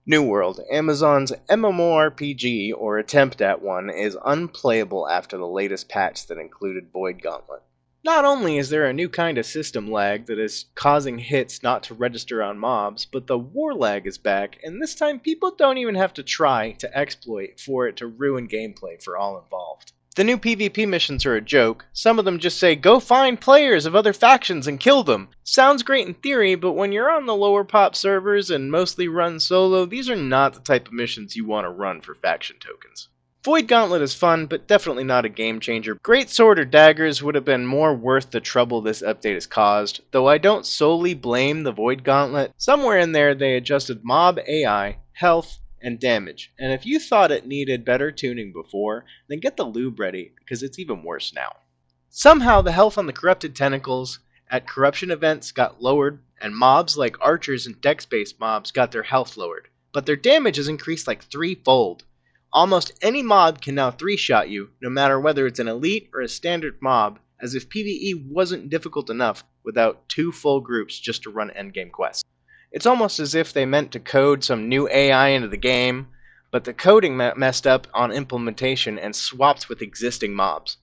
New World, Amazon's MMORPG, or attempt at one, is unplayable after the latest patch that included Void Gauntlet. Not only is there a new kind of system lag that is causing hits not to register on mobs, but the war lag is back, and this time people don't even have to try to exploit for it to ruin gameplay for all involved. The new PvP missions are a joke. Some of them just say, go find players of other factions and kill them. Sounds great in theory, but when you're on the lower pop servers and mostly run solo, these are not the type of missions you want to run for faction tokens. Void Gauntlet is fun, but definitely not a game changer. Great Sword or Daggers would have been more worth the trouble this update has caused, though I don't solely blame the Void Gauntlet. Somewhere in there they adjusted mob AI, health, and damage, and if you thought it needed better tuning before, then get the lube ready, because it's even worse now. Somehow the health on the corrupted tentacles at corruption events got lowered, and mobs like archers and dex-based mobs got their health lowered, but their damage is increased like threefold. Almost any mob can now 3-shot you, no matter whether it's an elite or a standard mob, as if PvE wasn't difficult enough without 2 full groups just to run endgame quests. It's almost as if they meant to code some new AI into the game, but the coding messed up on implementation and swapped with existing mobs.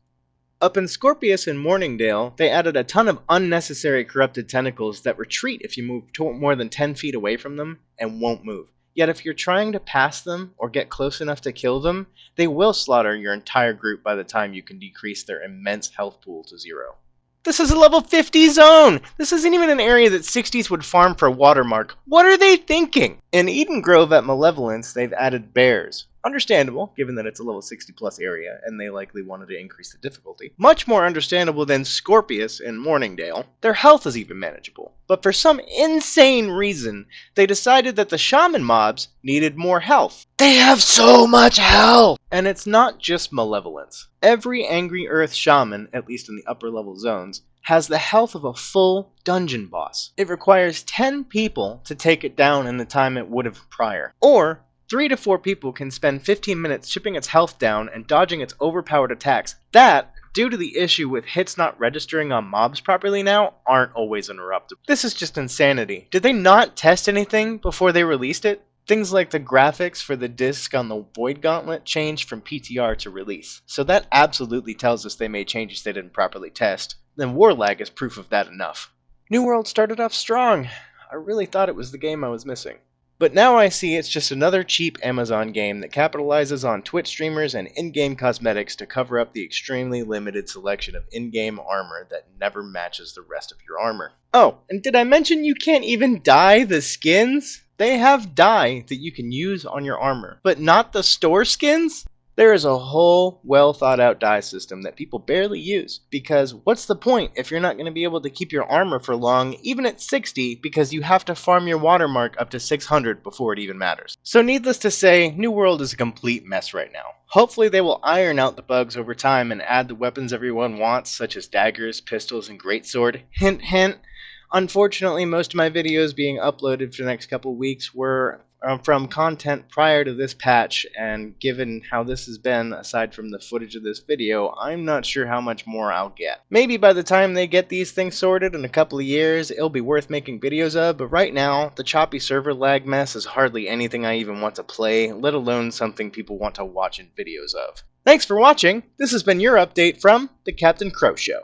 Up in Scorpius and Morningdale, they added a ton of unnecessary corrupted tentacles that retreat if you move more than 10 feet away from them and won't move. Yet if you're trying to pass them or get close enough to kill them, they will slaughter your entire group by the time you can decrease their immense health pool to 0. This is a level 50 zone! This isn't even an area that 60s would farm for a watermark. What are they thinking? In Eden Grove at Malevolence, they've added bears. Understandable, given that it's a level 60 plus area, and they likely wanted to increase the difficulty. Much more understandable than Scorpius and Morningdale. Their health is even manageable. But for some insane reason, they decided that the shaman mobs needed more health. They have so much health! And it's not just Malevolence. Every Angry Earth shaman, at least in the upper level zones, has the health of a full dungeon boss. It requires 10 people to take it down in the time it would have prior. Or 3 to 4 people can spend 15 minutes chipping its health down and dodging its overpowered attacks. That, due to the issue with hits not registering on mobs properly now, aren't always interrupted. This is just insanity. Did they not test anything before they released it? Things like the graphics for the disc on the Void Gauntlet changed from PTR to release, so that absolutely tells us they made changes they didn't properly test. Then war lag is proof of that enough. New World started off strong. I really thought it was the game I was missing. But now I see it's just another cheap Amazon game that capitalizes on Twitch streamers and in-game cosmetics to cover up the extremely limited selection of in-game armor that never matches the rest of your armor. Oh, and did I mention you can't even dye the skins? They have dye that you can use on your armor, but not the store skins? There is a whole well-thought-out dye system that people barely use, because what's the point if you're not going to be able to keep your armor for long, even at 60, because you have to farm your watermark up to 600 before it even matters. So needless to say, New World is a complete mess right now. Hopefully they will iron out the bugs over time and add the weapons everyone wants, such as daggers, pistols, and greatsword. Hint, hint. Unfortunately, most of my videos being uploaded for the next couple weeks were from content prior to this patch, and given how this has been, aside from the footage of this video, I'm not sure how much more I'll get. Maybe by the time they get these things sorted in a couple of years, it'll be worth making videos of, but right now, the choppy server lag mess is hardly anything I even want to play, let alone something people want to watch in videos of. Thanks for watching! This has been your update from The Captain Crow Show.